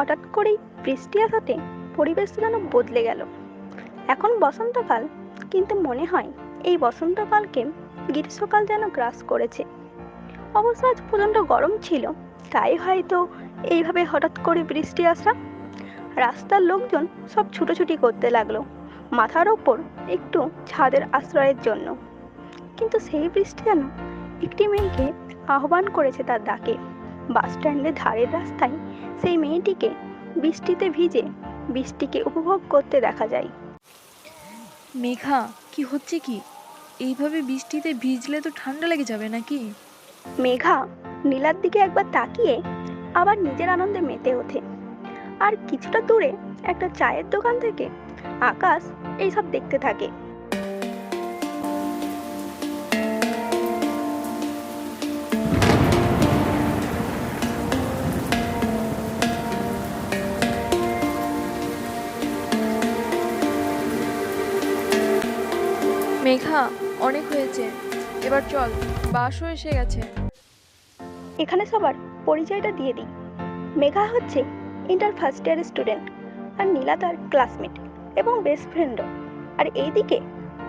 হঠাৎ করেই বৃষ্টি আসাতে পরিবেশটা যেন বদলে গেল। এখন বসন্তকাল, কিন্তু মনে হয় এই বসন্তকালকে গ্রীষ্মকাল যেন গ্রাস করেছে। অবশ্য আজ প্রচণ্ড গরম ছিল, তাই হয়তো এইভাবে হঠাৎ করে বৃষ্টি আসা। রাস্তার লোকজন সব ছুটোছুটি করতে লাগলো মাথার ওপর একটু ছাদের আশ্রয়ের জন্য। কিন্তু সেই বৃষ্টি যেন একটি মেয়েকে আহ্বান করেছে তার ডাকে। বাসস্ট্যান্ডের ধারের রাস্তায় সেই মেয়েটিকে বৃষ্টিতে ভিজে বৃষ্টিকে উপভোগ করতে দেখা যায়। মেঘা, কি হচ্ছে কি? এইভাবে বৃষ্টিতে ভিজলে তো ঠান্ডা লেগে যাবে নাকি? মেঘা নীলার দিকে একবার তাকিয়ে আবার নিজের আনন্দে মেতে ওঠে। আর কিছুটা দূরে একটা চায়ের দোকান থেকে আকাশ এইসব দেখতে থাকে। মেঘা, অনেক হয়েছে, এবার চল, বাসও এসে গেছে। এখানে সবার পরিচয়টা দিয়ে দিই। মেঘা হচ্ছে ইন্টার ফার্স্ট ইয়ার স্টুডেন্ট, আর নীলা তার ক্লাসমেট এবং বেস্ট ফ্রেন্ডও। আর এইদিকে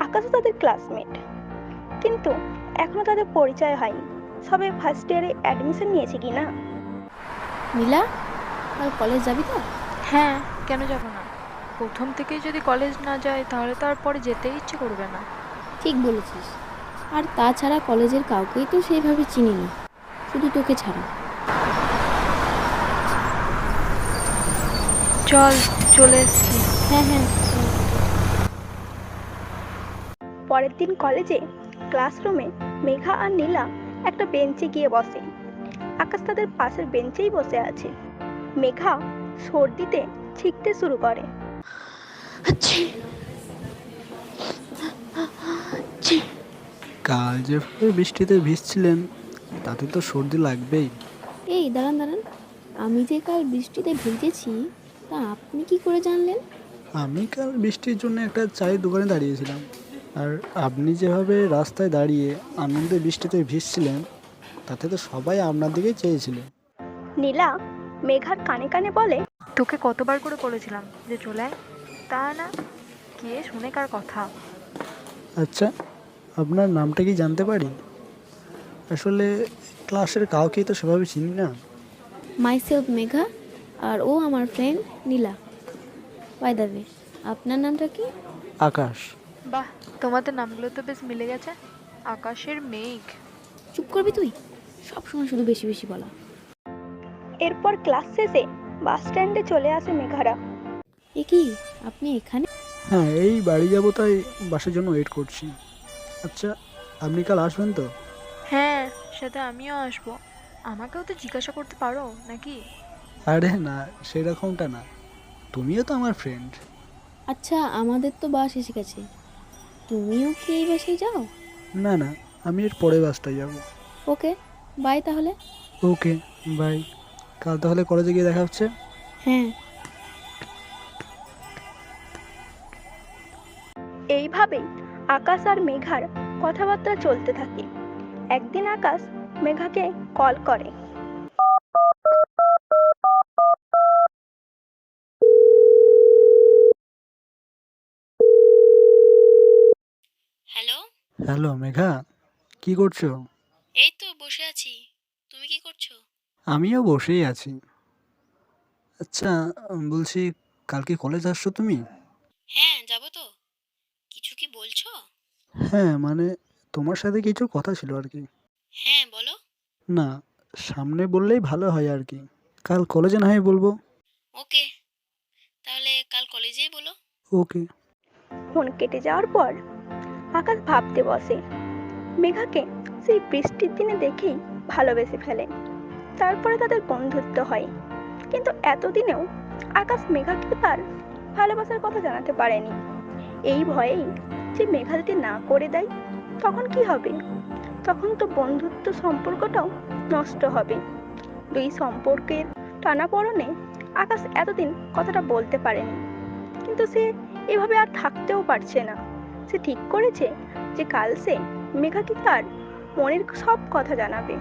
আকাশও তাদের ক্লাসমেট, কিন্তু এখনো তাদের পরিচয় হয়নি। সবে ফার্স্ট ইয়ারে অ্যাডমিশন নিয়েছে কি না। নীলা, কাল কলেজ যাবি তো? হ্যাঁ, কেন যাব না? প্রথম থেকেই যদি কলেজ না যায় তাহলে তো আর পরে যেতেই ইচ্ছে করবে না। ঠিক বলেছিস। আর তাছাড়া কলেজের কাউকেই তো সেইভাবে চিনি না, শুধু তোকে ছাড়া। চল, চলে এসছি। হ্যাঁ হ্যাঁ। পরের দিন কলেজে ক্লাসরুমে মেঘা আর নীলা একটা বেঞ্চে গিয়ে বসে। আকাশ তাদের পাশের বেঞ্চেই বসে আছে। মেঘা সর্দিতে ছিঁকতে শুরু করে। কাল যেভাবে বৃষ্টিতে ভিজছিলেন তাতে তো সর্দি লাগবেই। এই দাঁড়ান দাঁড়ান, আমি যে কাল বৃষ্টিতে ভিজেছি তা আপনি কি করে জানলেন? আমি কাল বৃষ্টির জন্য একটা চায়ের দোকানে দাঁড়িয়েছিলাম, আর আপনি যেভাবে রাস্তায় দাঁড়িয়ে আনন্দে বৃষ্টিতে ভিজছিলেন তাতে তো সবাই আপনার দিকেই চেয়েছিলেন। নীলা মেঘার কানে কানে বলে, তোকে কতবার করে বলেছিলাম যে চলে আয়, তা না, কে শুনে কার কথা। আচ্ছা, আপনার নামটা কি জানতে পারি? আসলে ক্লাসের কাউকেই তো সেভাবে চিনি না। মাইসেলফ মেঘা, আর ও আমার friend Nila. By the way, আপনার নামটা কি? আকাশ। বাহ, তোমাদের নামগুলো তো বেশ মিলে গেছে। আকাশের মেঘ। চুপ করবি তুই? সবসময় শুধু বেশি বেশি বলা। এরপর ক্লাস শেষে বাস স্ট্যান্ডে চলে আসে মেঘারা। এ কি, আপনি এখানে? হ্যাঁ, এই বাড়ি যাবো তাই বাসের জন্য ওয়েট করছি। আচ্ছা, আপনি কাল আসবেন তো? হ্যাঁ, সাথে আমিও আসবো। আমাকেও তো জিজ্ঞাসা করতে পারো নাকি? আরে না, সেরকমটা না, তুমিও তো আমার ফ্রেন্ড। আচ্ছা, আমাদের তো বাস এসে গেছে, তুমিও কি এই বাসেই যাও? না না, আমি এর পরের বাসটায় যাব। ওকে, বাই তাহলে। ওকে, বাই। কাল তাহলে কলেজে গিয়ে দেখা হচ্ছে। হ্যাঁ। এইভাবেই আকাশ আর মেঘার কথাবার্তা চলতে থাকে। একদিন আকাশ মেঘাকে কল করে। হ্যালো। হ্যালো মেঘা, কি করছো? এই তো বসে আছি, তুমি কি করছো? আমিও বসেই আছি। আচ্ছা, বলছি, কালকে কলেজ আসছো তুমি? হ্যাঁ, যাব তো। কিছু কি বলছো? হ্যাঁ, মানে তোমার সাথে কিছু কথা ছিল আর কি। হ্যাঁ, বলো। না, সামনে বললেই ভালো হয় আর কি। কাল কলেজে না হয় বলবো। ওকে, তাহলে কাল কলেজেই বলো। ওকে। ফোন কেটে যাওয়ার পর আকাশ ভাবতে বসে। মেঘাকে সেই বৃষ্টির দিনে দেখেই ভালোবেসে ফেলে। তারপরে তাদের বন্ধুত্ব হয়। কিন্তু এতদিনেও আকাশ মেঘাকে তার ভালোবাসার কথা জানাতে পারেনি। এই ভয়েই যে মেঘা যদি না করে দেয় তখন কি হবে? তখন তো বন্ধুত্ব সম্পর্কটাও নষ্ট হবে। দুই সম্পর্কের টানাপোড়েনে আকাশ এতদিন কথাটা বলতে পারেনি, কিন্তু সে এভাবে আর থাকতেও পারছে না। সে ঠিক করেছে যে কাল সে মেঘাকে তার মনের সব কথা জানাবে।